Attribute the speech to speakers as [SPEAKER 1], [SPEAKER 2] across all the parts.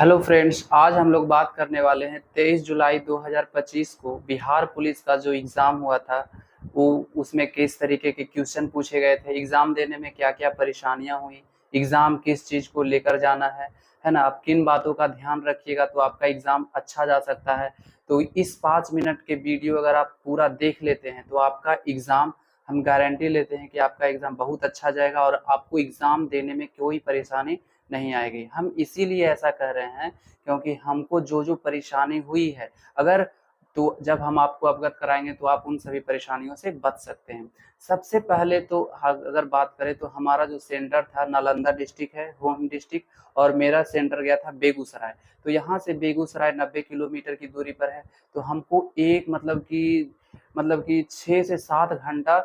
[SPEAKER 1] Hello friends, आज हम लोग बात करने वाले हैं 23 जुलाई 2025 को बिहार पुलिस का जो एग्ज़ाम हुआ था वो उसमें किस तरीके के क्वेश्चन पूछे गए थे, एग्ज़ाम देने में क्या क्या परेशानियां हुई, एग्ज़ाम किस चीज़ को लेकर जाना है ना। आप किन बातों का ध्यान रखिएगा तो आपका एग्ज़ाम अच्छा जा सकता है। तो इस 5 मिनट के वीडियो अगर आप पूरा देख लेते हैं तो आपका एग्ज़ाम, हम गारंटी लेते हैं कि आपका एग्ज़ाम बहुत अच्छा जाएगा और आपको एग्ज़ाम देने में कोई परेशानी नहीं आएगी। हम इसीलिए ऐसा कह रहे हैं क्योंकि हमको जो जो परेशानी हुई है, अगर तो जब हम आपको अवगत कराएंगे तो आप उन सभी परेशानियों से बच सकते हैं। सबसे पहले तो अगर बात करें तो हमारा जो सेंटर था नालंदा डिस्ट्रिक्ट है, होम डिस्ट्रिक्ट, और मेरा सेंटर गया था बेगूसराय। तो यहाँ से बेगूसराय 90 किलोमीटर की दूरी पर है। तो हमको एक मतलब कि 6 से 7 घंटा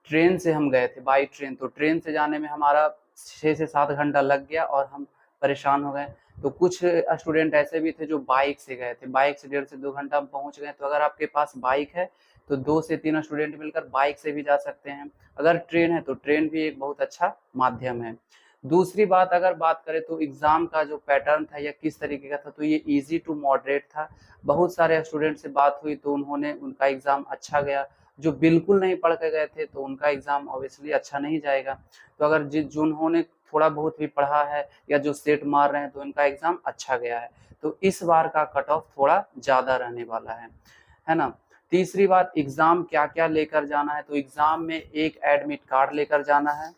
[SPEAKER 1] ट्रेन से हम गए थे, बाई ट्रेन। तो ट्रेन से जाने में हमारा 6 से 7 घंटा लग गया और हम परेशान हो गए। तो कुछ स्टूडेंट ऐसे भी थे जो बाइक से गए थे, बाइक से 1.5 से 2 घंटा में पहुंच गए। तो अगर आपके पास बाइक है तो 2 से 3 स्टूडेंट मिलकर बाइक से भी जा सकते हैं। अगर ट्रेन है तो ट्रेन भी एक बहुत अच्छा माध्यम है। दूसरी बात अगर बात करें तो एग्जाम का जो पैटर्न था या किस तरीके का था, तो ये इजी टू मॉडरेट था। बहुत सारे स्टूडेंट से बात हुई तो उनका एग्जाम अच्छा गया। जो बिल्कुल नहीं पढ़ के गए थे तो उनका एग्जाम ऑब्वियसली अच्छा नहीं जाएगा। तो अगर जिन्होंने थोड़ा बहुत भी पढ़ा है या जो सेट मार रहे हैं तो उनका एग्जाम अच्छा गया है। तो इस बार का कट ऑफ थोड़ा ज्यादा रहने वाला है ना। तीसरी बात, एग्जाम क्या क्या लेकर जाना है, तो एग्जाम में एक एडमिट कार्ड लेकर जाना है।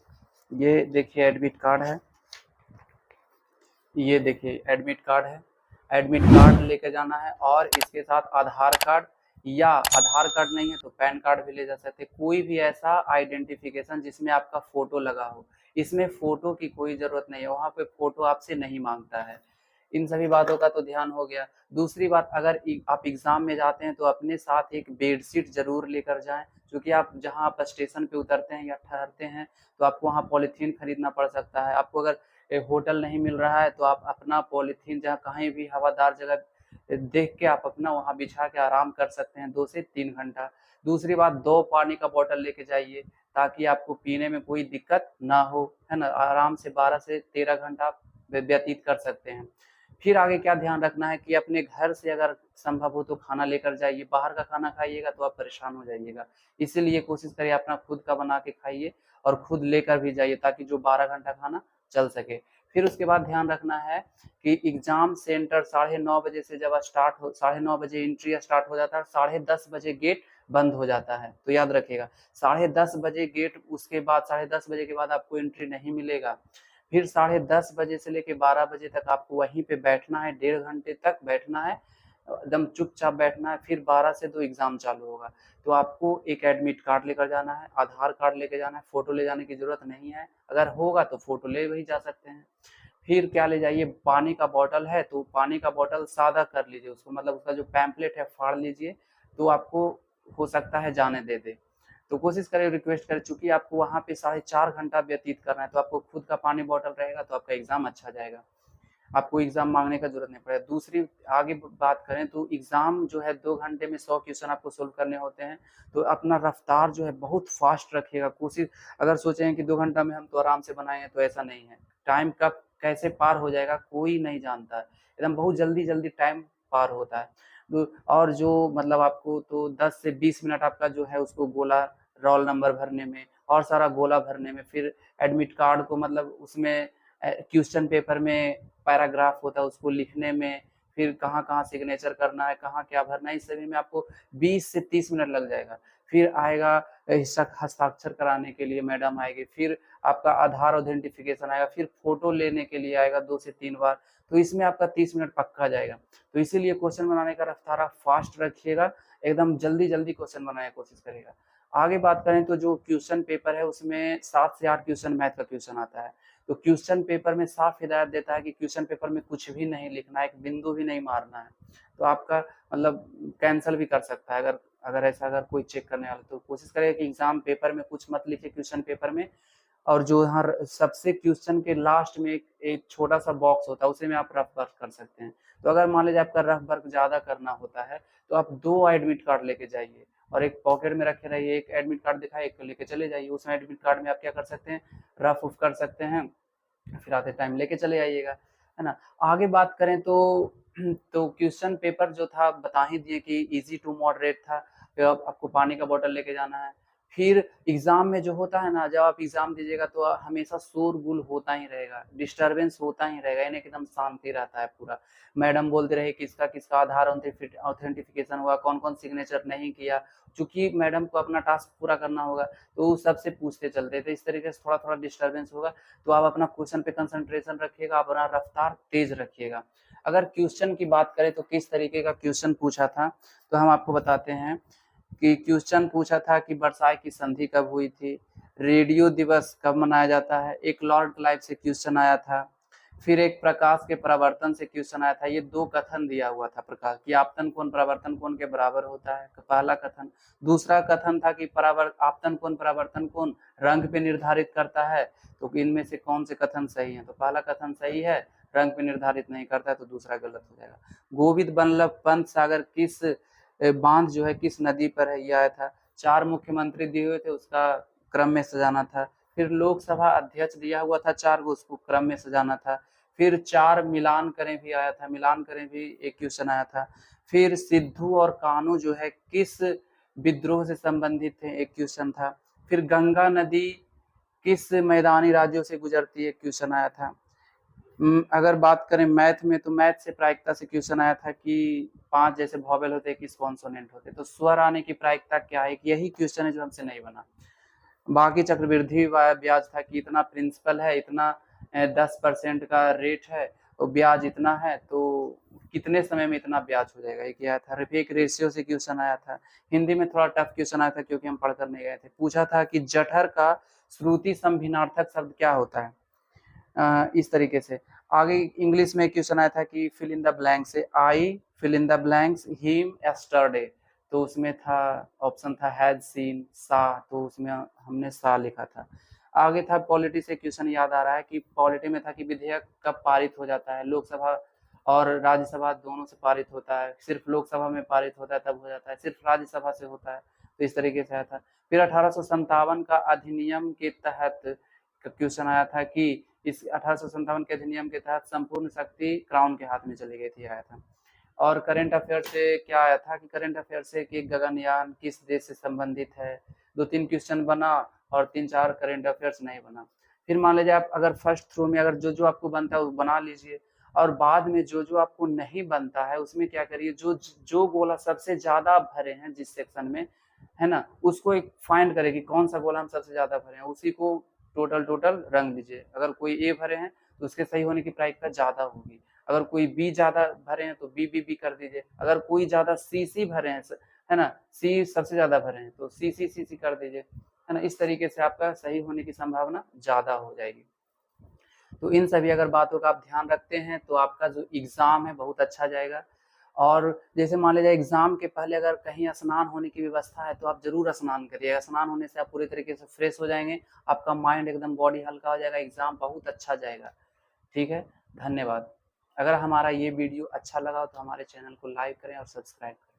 [SPEAKER 1] ये देखिए एडमिट कार्ड है, ये देखिए एडमिट कार्ड है। एडमिट कार्ड लेके जाना है और इसके साथ आधार कार्ड, या आधार कार्ड नहीं है तो पैन कार्ड भी ले जा सकते हैं। कोई भी ऐसा आइडेंटिफिकेशन जिसमें आपका फोटो लगा हो। इसमें फोटो की कोई जरूरत नहीं है, वहां पे फोटो आपसे नहीं मांगता है। इन सभी बातों का तो ध्यान हो गया। दूसरी बात, अगर आप एग्जाम में जाते हैं तो अपने साथ एक बेडशीट जरूर लेकर जाएं, क्योंकि आप जहां आप स्टेशन पे उतरते हैं या ठहरते हैं तो आपको वहां पॉलिथीन खरीदना पड़ सकता है। आपको अगर होटल नहीं मिल रहा है तो आप अपना पॉलिथीन जहाँ कहीं भी हवादार जगह देख के आप अपना वहाँ बिछा के आराम कर सकते हैं 2 से 3 घंटा। दूसरी बात, 2 पानी का बोतल लेके जाइए ताकि आपको पीने में कोई दिक्कत ना हो, है ना। आराम से 12 से 13 घंटा आप व्यतीत कर सकते हैं। फिर आगे क्या ध्यान रखना है कि अपने घर से अगर संभव हो तो खाना लेकर जाइए। बाहर का खाना खाइएगा तो आप परेशान हो जाइएगा। इसीलिए कोशिश करिए अपना खुद का बना के खाइए और खुद लेकर भी जाइए ताकि जो 12 घंटा खाना चल सके। फिर उसके बाद ध्यान रखना है कि एग्जाम सेंटर 9:30 बजे से जब स्टार्ट हो, 9:30 बजे एंट्री स्टार्ट हो जाता है, 10:30 बजे गेट बंद हो जाता है। तो याद रखिएगा 10:30 बजे गेट, उसके बाद 10:30 बजे के बाद आपको एंट्री नहीं मिलेगा। फिर 10:30 बजे से लेके 12 बजे तक आपको वहीं पे बैठना है, 1.5 घंटे तक बैठना है, एकदम चुपचाप बैठना है। फिर 12 से 2 एग्जाम चालू होगा। तो आपको एक एडमिट कार्ड लेकर जाना है, आधार कार्ड लेकर जाना है, फोटो ले जाने की जरूरत नहीं है। अगर होगा तो फोटो ले भी जा सकते हैं। फिर क्या ले जाइए, पानी का बॉटल है तो पानी का बॉटल सादा कर लीजिए उसको, मतलब उसका जो पैम्पलेट है फाड़ लीजिए, तो आपको हो सकता है जाने दे दे। तो कोशिश करें, रिक्वेस्ट करें, चूंकि आपको वहाँ पे 4.5 घंटा व्यतीत करना है तो आपको खुद का पानी बॉटल रहेगा तो आपका एग्जाम अच्छा जाएगा। आपको एग्जाम मांगने का जरूरत नहीं पड़ेगा। दूसरी आगे बात करें तो एग्जाम जो है 2 घंटे में 100 क्वेश्चन आपको सोल्व करने होते हैं। तो अपना रफ्तार जो है बहुत फास्ट रखिएगा। कोशिश, अगर सोचें कि 2 घंटा में हम तो आराम से बनाए तो ऐसा नहीं है। टाइम कब कैसे पार हो जाएगा कोई नहीं जानता है, एकदम बहुत जल्दी जल्दी टाइम पार होता है। और जो मतलब आपको तो 10 से 20 मिनट आपका जो है उसको गोला, रोल नंबर भरने में और सारा गोला भरने में, फिर एडमिट कार्ड को मतलब उसमें क्वेश्चन पेपर में पैराग्राफ होता है उसको लिखने में, फिर कहाँ कहाँ सिग्नेचर करना है, कहाँ क्या भरना है, इस सभी में आपको 20 से 30 मिनट लग जाएगा। फिर आएगा हस्ताक्षर कराने के लिए मैडम आएगी, फिर आपका आधार ऑथेंटिफिकेशन आएगा, फिर फोटो लेने के लिए आएगा 2 से 3 बार। तो इसमें आपका 30 मिनट पक्का जाएगा। तो इसीलिए क्वेश्चन बनाने का रफ्तार आप फास्ट रखिएगा, एकदम जल्दी जल्दी क्वेश्चन बनाने की कोशिश करिएगा। आगे बात करें तो जो क्वेश्चन पेपर है उसमें 7 से 8 क्वेश्चन मैथ का क्वेश्चन आता है। तो क्वेश्चन पेपर में साफ हिदायत देता है कि क्वेश्चन पेपर में कुछ भी नहीं लिखना है, एक बिंदु भी नहीं मारना है। तो आपका मतलब कैंसिल भी कर सकता है, अगर कोई चेक करने वाला। तो कोशिश करें कि एग्जाम पेपर में कुछ मत लिखे क्वेश्चन पेपर में। और जो यहाँ सबसे क्वेश्चन के लास्ट में एक छोटा सा बॉक्स होता है, उसी में आप रफ वर्क कर सकते हैं। तो अगर मान लीजिए आपका रफ वर्क ज्यादा करना होता है तो आप 2 एडमिट कार्ड लेके जाइए और एक पॉकेट में रखे रहिए। एक एडमिट कार्ड दिखाए, एक लेके चले जाइए। उस एडमिट कार्ड में आप क्या कर सकते हैं, रफ उफ कर सकते हैं, फिर आते टाइम लेके चले आइएगा, है ना। आगे बात करें तो क्वेश्चन पेपर जो था बता ही दिए कि इजी टू मॉडरेट था। फिर आपको पानी का बोतल लेके जाना है। फिर एग्जाम में जो होता है ना, जब आप एग्जाम दीजिएगा तो हमेशा शोरगुल होता ही रहेगा, डिस्टरबेंस होता ही रहेगा, यानी एकदम शांति रहता है पूरा। मैडम बोलते रहे किसका किसका आधार ऑथेंटिफिकेशन हुआ, कौन कौन सिग्नेचर नहीं किया, क्योंकि मैडम को अपना टास्क पूरा करना होगा तो सबसे पूछते चलते थे। इस तरीके से थोड़ा थोड़ा डिस्टरबेंस होगा, तो आप अपना क्वेश्चन पे कंसंट्रेशन रखिएगा, अपना रफ्तार तेज रखिएगा। अगर क्वेश्चन की बात करें तो किस तरीके का क्वेश्चन पूछा था, तो हम आपको बताते हैं कि क्वेश्चन पूछा था कि वर्साई की संधि कब हुई थी, रेडियो दिवस कब मनाया जाता है, एक लॉर्ड क्लाइव से क्वेश्चन आया था, फिर एक प्रकाश के परावर्तन से क्वेश्चन आया था। ये दो कथन दिया हुआ था प्रकाश की आपतन कोण परावर्तन कोण के बराबर होता है, पहला कथन। दूसरा कथन था कि आपतन कोण परावर्तन कोण रंग पे निर्धारित करता है, तो इनमें से कौन से कथन सही है, तो पहला कथन सही है, रंग पे निर्धारित नहीं करता है, तो दूसरा गलत हो जाएगा। गोविंद बल्लभ पंत सागर किस बांध जो है किस नदी पर है, यह आया था। 4 मुख्यमंत्री दिए हुए थे, उसका क्रम में सजाना था। फिर लोकसभा अध्यक्ष दिया हुआ था 4 को, उसको क्रम में सजाना था। फिर 4 मिलान करें भी आया था, मिलान करें भी एक क्वेश्चन आया था। फिर सिद्धू और कान्हू जो है किस विद्रोह से संबंधित थे, एक क्वेश्चन था। फिर गंगा नदी किस मैदानी राज्यों से गुजरती है, क्वेश्चन आया था। अगर बात करें मैथ में, तो मैथ से प्रायिकता से क्वेश्चन आया था कि 5 जैसे वॉवेल होते हैं, किस कॉन्सोनेंट होते हैं, तो स्वर आने की प्रायिकता क्या है, यही क्वेश्चन है जो हमसे नहीं बना। बाकी चक्रवृद्धि ब्याज था कि इतना प्रिंसिपल है, इतना 10% का रेट है, तो ब्याज इतना है, तो कितने समय में इतना ब्याज हो जाएगा, एक आया था। एक रेशियो से क्वेश्चन आया था। हिंदी में थोड़ा टफ क्वेश्चन आया था क्योंकि हम पढ़कर नहीं गए थे। पूछा था कि जठर का श्रुति संभिनार्थक शब्द क्या होता है, इस तरीके से। आगे इंग्लिश में क्वेश्चन आया था कि फिल इन द ब्लैंक से, I fill in the blanks him yesterday, तो उसमें था ऑप्शन था हैड सीन सा, तो उसमें हमने सा लिखा था। आगे था पॉलिटी से क्वेश्चन याद आ रहा है कि पॉलिटी में था कि विधेयक कब पारित हो जाता है, लोकसभा और राज्यसभा दोनों से पारित होता है, सिर्फ लोकसभा में पारित होता है तब हो जाता है, सिर्फ राज्यसभा से होता है, तो इस तरीके से आया था। फिर 1857 का अधिनियम के तहत क्वेश्चन आया था कि इस 1857 के अधिनियम के तहत संपूर्ण शक्ति क्राउन के हाथ में चली गई थी, आया था। और करंट अफेयर से क्या आया था कि करंट अफेयर से कि गगनयान किस देश से संबंधित है, 2-3 क्वेश्चन बना और 3-4 करंट अफेयर्स नहीं बना। फिर मान लीजिए आप अगर फर्स्ट थ्रो में अगर जो जो आपको बनता है वो बना लीजिए, और बाद में जो जो आपको नहीं बनता है उसमें क्या करिए, जो जो गोला सबसे ज्यादा भरे हैं जिस सेक्शन में, है ना, उसको एक फाइंड करें कि कौन सा गोला हम सबसे ज्यादा भरे हैं, उसी को टोटल रंग लीजिए। अगर कोई ए भरे हैं तो उसके सही होने की प्रायिकता ज्यादा होगी, अगर कोई बी ज्यादा भरे हैं तो बी कर दीजिए, अगर कोई ज्यादा सी भरे हैं, है ना, सी सबसे ज्यादा भरे हैं तो सी कर दीजिए, है ना। इस तरीके से आपका सही होने की संभावना ज्यादा हो जाएगी। तो इन सभी अगर बातों का आप ध्यान रखते हैं तो आपका जो एग्जाम है बहुत अच्छा जाएगा। और जैसे मान लीजिए एग्जाम के पहले अगर कहीं स्नान होने की व्यवस्था है तो आप जरूर स्नान करिएगा, स्नान होने से आप पूरे तरीके से फ्रेश हो जाएंगे, आपका माइंड एकदम बॉडी हल्का हो जाएगा, एग्जाम बहुत अच्छा जाएगा। ठीक है, धन्यवाद। अगर हमारा ये वीडियो अच्छा लगा तो हमारे चैनल को लाइक करें और सब्सक्राइब करें।